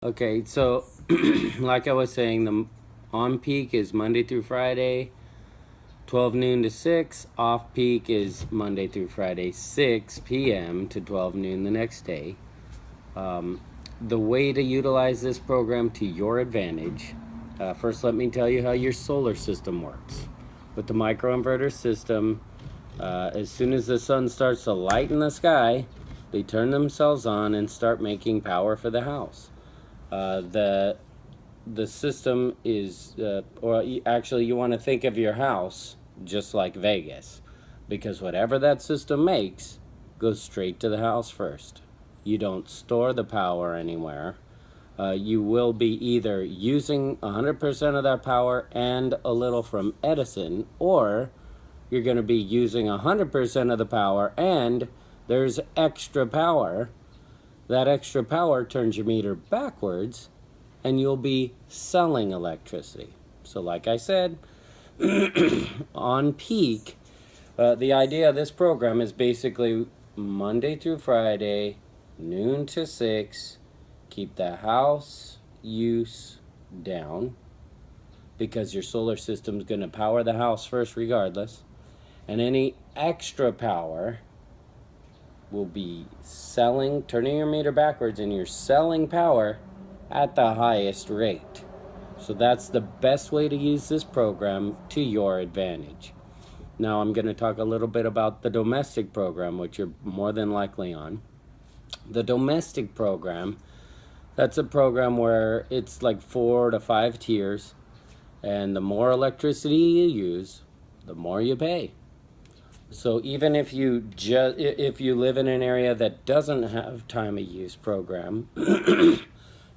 Okay, so like I was saying, the on peak is Monday through Friday, 12 noon to 6. Off peak is Monday through Friday, 6 p.m. to 12 noon the next day. The way to utilize this program to your advantage, first let me tell you how your solar system works. With the microinverter system, as soon as the sun starts to light in the sky, they turn themselves on and start making power for the house. The system is, actually, you want to think of your house just like Vegas, because whatever that system makes goes straight to the house first. You don't store the power anywhere. You will be either using 100% of that power and a little from Edison, or you're going to be using 100% of the power and there's extra power. That extra power turns your meter backwards and you'll be selling electricity. So like I said, on peak, the idea of this program is basically Monday through Friday, noon to 6, keep the house use down because your solar system is going to power the house first regardless. And any extra power will be selling, turning your meter backwards, and you're selling power at the highest rate. So that's the best way to use this program to your advantage. Now I'm going to talk a little bit about the domestic program, which you're more than likely on. The domestic program, that's a program where it's like 4 to 5 tiers, and the more electricity you use, the more you pay. So even if you live in an area that doesn't have time of use program,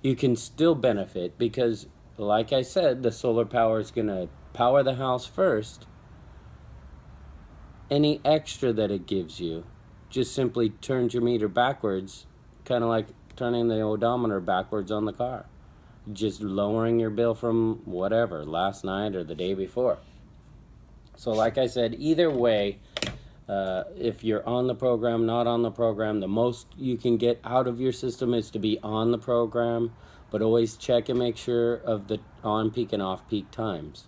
you can still benefit because, like I said, the solar power is going to power the house first. Any extra that it gives you just simply turns your meter backwards, kind of like turning the odometer backwards on the car. Just lowering your bill from whatever, last night or the day before. So like I said, either way, if you're on the program, not on the program, the most you can get out of your system is to be on the program, but always check and make sure of the on-peak and off-peak times.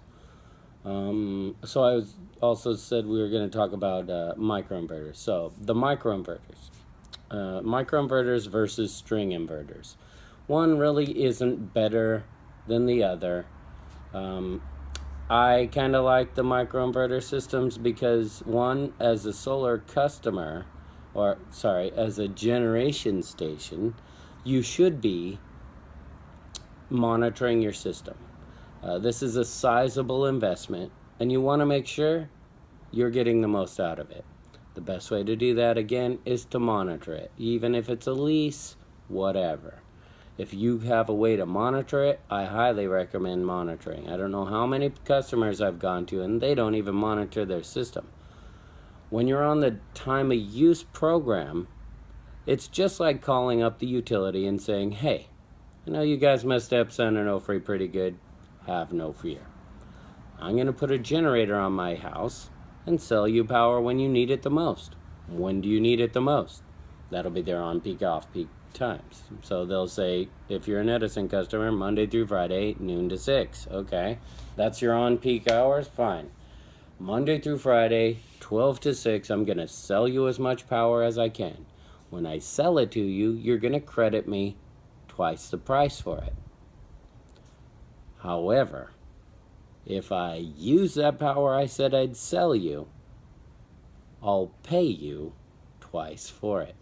So I also said we were going to talk about microinverters. So the microinverters versus string inverters. One really isn't better than the other. I kind of like the microinverter systems because, one, as a solar customer, as a generation station, you should be monitoring your system. This is a sizable investment, and you want to make sure you're getting the most out of it. The best way to do that, again, is to monitor it, even if it's a lease, whatever. If you have a way to monitor it, I highly recommend monitoring. I don't know how many customers I've gone to, and they don't even monitor their system. When you're on the time of use program, it's just like calling up the utility and saying, hey, I know you guys messed up Center No Free pretty good. Have no fear. I'm going to put a generator on my house and sell you power when you need it the most. When do you need it the most? That'll be their on-peak, off-peak times. So they'll say, if you're an Edison customer, Monday through Friday, noon to 6. Okay, that's your on-peak hours? Fine. Monday through Friday, 12 to 6, I'm going to sell you as much power as I can. When I sell it to you, you're going to credit me twice the price for it. However, if I use that power I said I'd sell you, I'll pay you twice for it.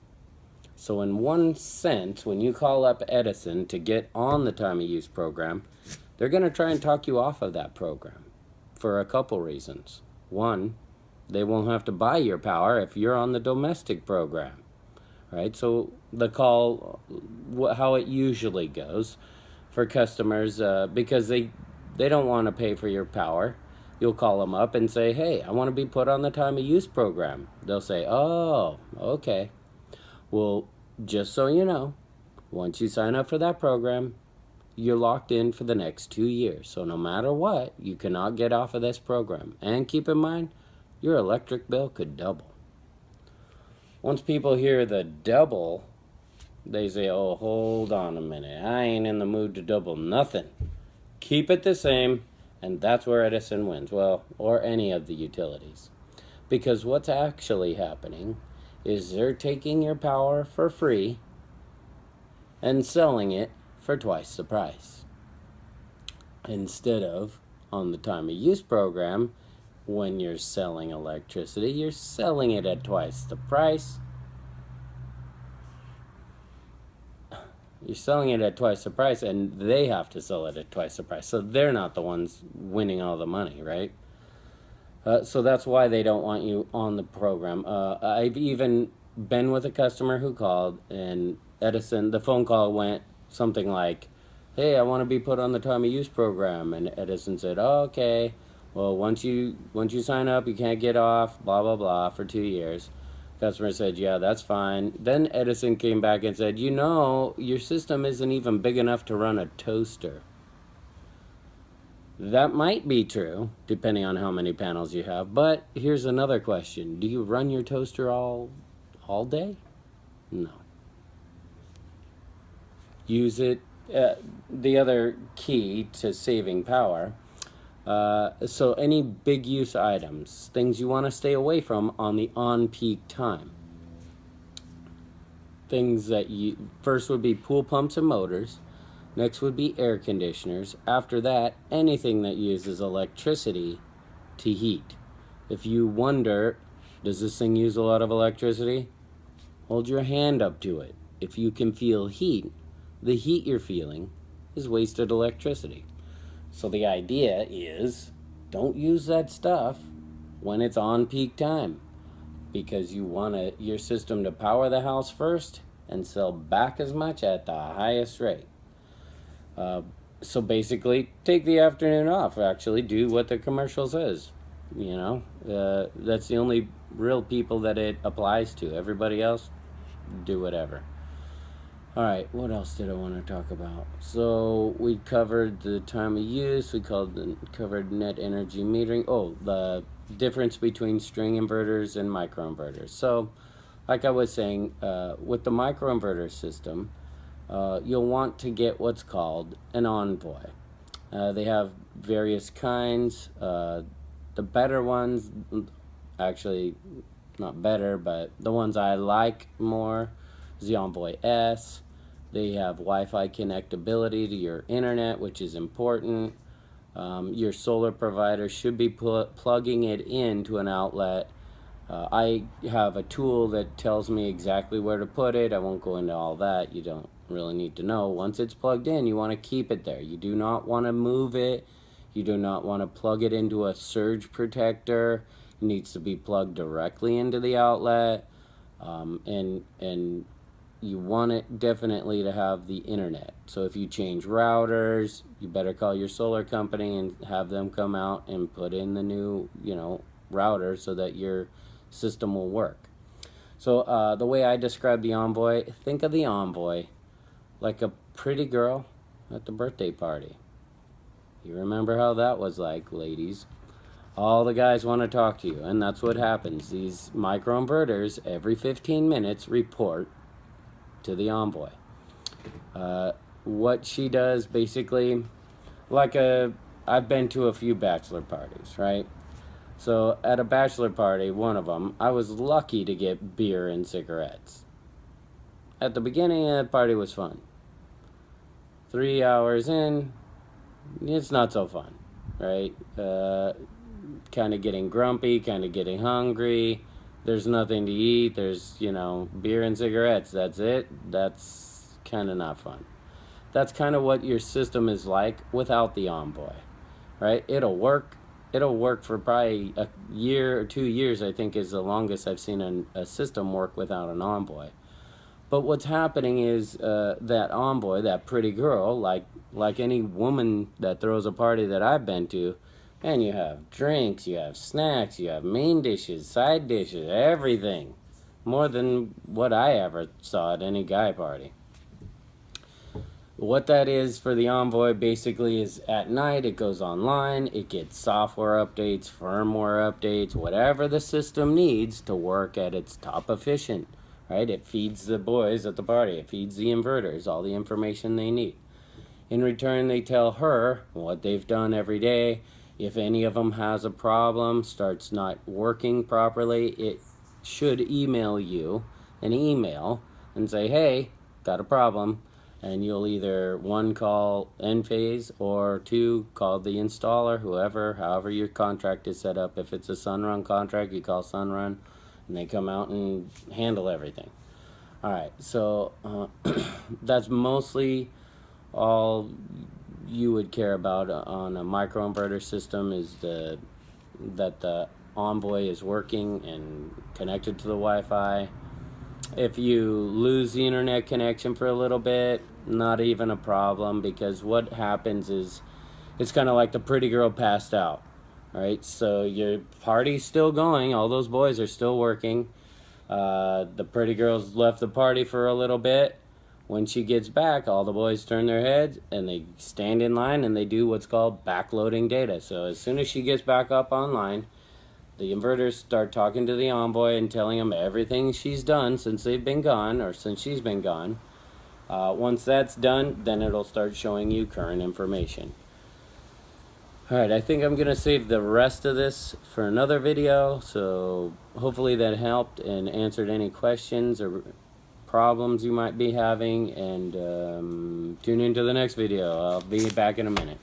So in one sense, when you call up Edison to get on the time of use program, they're going to try and talk you off of that program for a couple reasons. One, they won't have to buy your power if you're on the domestic program, right? So the call, how it usually goes for customers, because they don't want to pay for your power, you'll call them up and say, hey, I want to be put on the time of use program. They'll say, oh, okay. Well, just so you know, once you sign up for that program, you're locked in for the next 2 years. So no matter what, you cannot get off of this program. And keep in mind, your electric bill could double. Once people hear the double, They say, oh, hold on a minute. I ain't in the mood to double nothing. Keep it the same, and that's where Edison wins. Well, or any of the utilities. Because what's actually happening is they're taking your power for free and selling it for twice the price. Instead of, on the time of use program, when you're selling electricity, you're selling it at twice the price. You're selling it at twice the price, and they have to sell it at twice the price. So they're not the ones winning all the money, right? So that's why they don't want you on the program. I've even been with a customer who called, and Edison, the phone call went something like, hey, I want to be put on the time of use program. And Edison said, oh, okay. Well, once you sign up, you can't get off, blah, blah, blah, for 2 years. Customer said, yeah, that's fine. Then Edison came back and said, you know, your system isn't even big enough to run a toaster. That might be true, depending on how many panels you have. But here's another question. Do you run your toaster all day? No. Use it. The other key to saving power, so any big use items, things you want to stay away from on the on-peak time. Things that first would be pool pumps and motors. Next would be air conditioners. After that, anything that uses electricity to heat. If you wonder, does this thing use a lot of electricity? Hold your hand up to it. If you can feel heat, the heat you're feeling is wasted electricity. So the idea is, don't use that stuff when it's on peak time, because you want your system to power the house first and sell back as much at the highest rate. So basically, take the afternoon off. Actually, do what the commercial says. You know, that's the only real people that it applies to. Everybody else, do whatever. All right, what else did I want to talk about? So we covered the time of use. We covered net energy metering. Oh, the difference between string inverters and microinverters. So, like I was saying, with the microinverter system, you'll want to get what's called an envoy. They have various kinds. The better ones, actually not better, but the ones I like more is the Envoy S. They have Wi-Fi connectability to your internet, which is important. Your solar provider should be plugging it into an outlet. I have a tool that tells me exactly where to put it. I won't go into all that. You don't really need to know. Once it's plugged in, you want to keep it there. You do not want to move it. You do not want to plug it into a surge protector. It needs to be plugged directly into the outlet. And you want it definitely to have the internet. So if you change routers, you better call your solar company and have them come out and put in the new, router so that your system will work. So the way I describe the Envoy, think of the Envoy like a pretty girl at the birthday party. You remember how that was like, ladies? All the guys want to talk to you, and that's what happens. These microinverters, every 15 minutes, report to the Envoy. What she does, basically, I've been to a few bachelor parties, right? So at a bachelor party, one of them, I was lucky to get beer and cigarettes. At the beginning of the party was fun. 3 hours in, it's not so fun, right? Kind of getting grumpy, kind of getting hungry. There's nothing to eat. There's, beer and cigarettes. That's it. That's kind of not fun. That's kind of what your system is like without the Envoy, right? It'll work. It'll work for probably a year or 2 years, I think, is the longest I've seen a system work without an Envoy. But what's happening is that Envoy, that pretty girl, like any woman that throws a party that I've been to, and you have drinks, you have snacks, you have main dishes, side dishes, everything. More than what I ever saw at any guy party. What that is for the Envoy basically is at night it goes online, it gets software updates, firmware updates, whatever the system needs to work at its top efficient, right? It feeds the boys at the party. It feeds the inverters all the information they need. In return, they tell her what they've done every day. If any of them has a problem, starts not working properly, it should email you an email and say, hey, got a problem. And you'll either, one, call Enphase, or two, call the installer, however your contract is set up. If it's a Sunrun contract, you call Sunrun, and they come out and handle everything. All right, so that's mostly all you would care about on a microinverter system, is that the Envoy is working and connected to the Wi-Fi. If you lose the internet connection for a little bit, not even a problem, because what happens is it's kind of like the pretty girl passed out. All right, so your party's still going, all those boys are still working. The pretty girl's left the party for a little bit. When she gets back, all the boys turn their heads and they stand in line and they do what's called backloading data. So as soon as she gets back up online, the inverters start talking to the Envoy and telling them everything she's done since they've been gone, or since she's been gone. Once that's done, then it'll start showing you current information. Alright, I think I'm going to save the rest of this for another video, so hopefully that helped and answered any questions or problems you might be having, and tune into the next video. I'll be back in a minute.